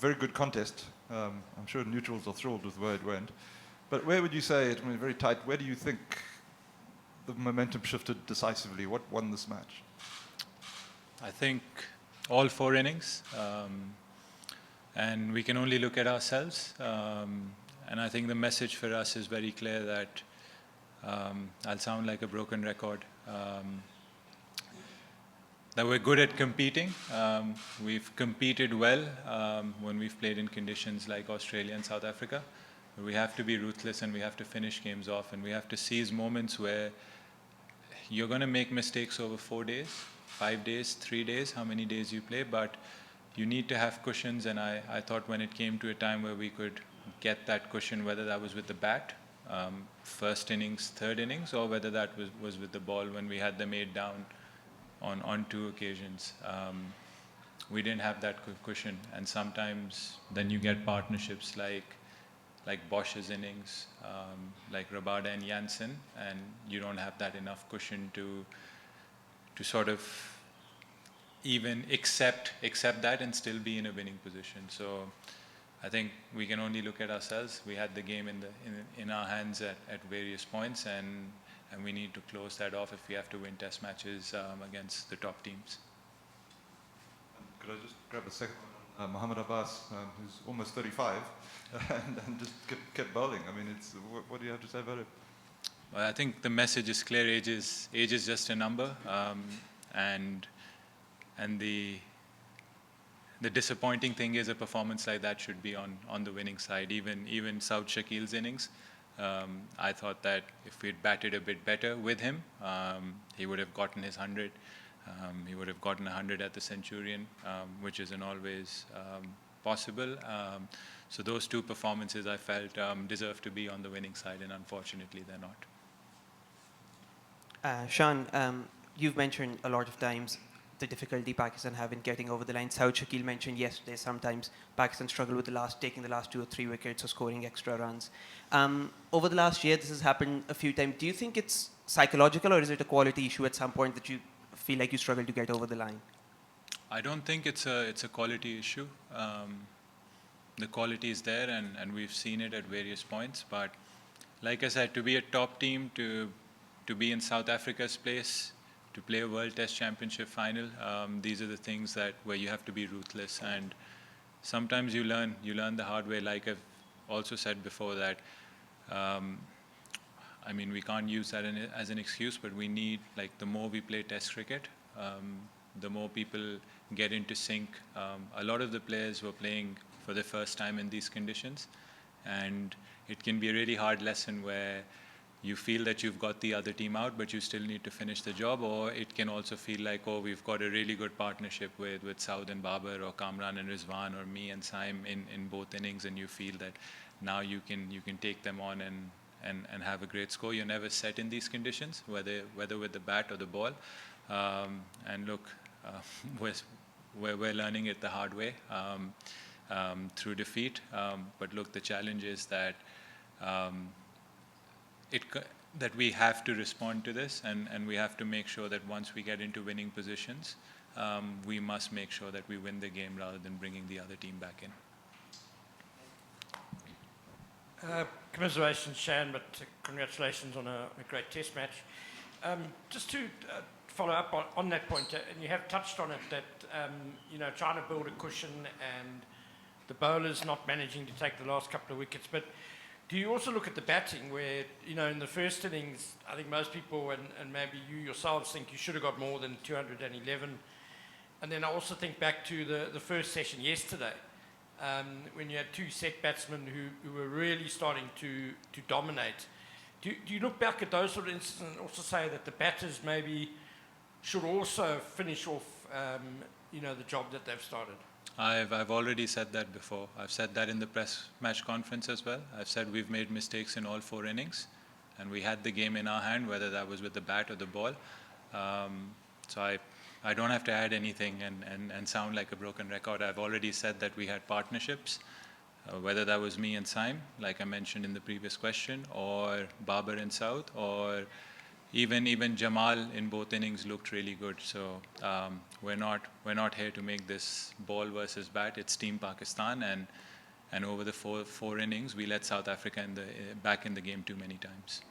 very good contest. I'm sure neutrals are thrilled with the way it went. But where would you say, I mean, very tight, where do you think the momentum shifted decisively? What won this match? I think all 4 innings. And we can only look at ourselves. And I think the message for us is very clear that I'll sound like a broken record. That we're good at competing. We've competed well when we've played in conditions like Australia and South Africa. We have to be ruthless and we have to finish games off, and we have to seize moments where you're going to make mistakes over 4 days, 5 days, 3 days, how many days you play, but you need to have cushions. And I thought when it came to a time where we could get that cushion, whether that was with the bat, first innings, third innings, or whether that was with the ball when we had them 8 down on 2 occasions. We didn't have that cushion, and sometimes then you get partnerships like Bosch's innings, like Rabada and Jansen, and you don't have that enough cushion to sort of even accept that and still be in a winning position. So I think we can only look at ourselves. We had the game in our hands at various points, and we need to close that off if we have to win test matches against the top teams. Could I just grab a second one? Mohammad Abbas, who's almost 35, and just kept bowling. I mean, what do you have to say about it? Well, I think the message is clear. Age is just a number, and the disappointing thing is a performance like that should be on the winning side. Even Saud Shakil's innings, I thought that if we'd batted a bit better with him, he would have gotten his 100. He would have gotten 100 at the Centurion, which isn't always possible. So those 2 performances I felt deserve to be on the winning side, and unfortunately they're not. Shan, you've mentioned a lot of times the difficulty Pakistan have in getting over the line. Saud Shakil mentioned yesterday sometimes Pakistan struggle with taking the last 2 or 3 wickets or scoring extra runs. Over the last year, this has happened a few times. Do you think it's psychological, or is it a quality issue at some point that you feel like you struggle to get over the line? I don't think it's a quality issue. The quality is there, and we've seen it at various points. But like I said, to be a top team, to be in South Africa's place, to play a World Test Championship final, these are the things where you have to be ruthless. And sometimes you learn the hard way. Like I've also said before that, I mean, we can't use that as an excuse, but we need, like, the more we play Test cricket, the more people get into sync. A lot of the players were playing for the first time in these conditions, and it can be a really hard lesson where you feel that you've got the other team out, but you still need to finish the job. Or it can also feel like, oh, we've got a really good partnership with Saud and Babar, or Kamran and Rizwan, or me and Saim in both innings, and you feel that now you can take them on and have a great score. You're never set in these conditions, whether with the bat or the ball. And look, we're learning it the hard way through defeat. But look, the challenge is that that we have to respond to this, and we have to make sure that once we get into winning positions, we must make sure that we win the game rather than bringing the other team back in. Commiserations, Shan, but congratulations on a great test match. Just to follow up on that point, and you have touched on it, that trying to build a cushion and the bowlers not managing to take the last couple of wickets. But do you also look at the batting where, in the first innings, I think most people, and maybe you yourselves, think you should have got more than 211. And then I also think back to the first session yesterday, when you had 2 set batsmen who were really starting to dominate. Do you look back at those sort of instances and also say that the batters maybe should also finish off, the job that they've started? I've already said that before. I've said that in the press match conference as well. I've said we've made mistakes in all 4 innings, and we had the game in our hand, whether that was with the bat or the ball. So I don't have to add anything and sound like a broken record. I've already said that we had partnerships, whether that was me and Saim, like I mentioned in the previous question, or Babar and Saud, or Even Jamal in both innings looked really good. So we're not here to make this ball versus bat. It's Team Pakistan, and over the four innings we let South Africa back in the game too many times.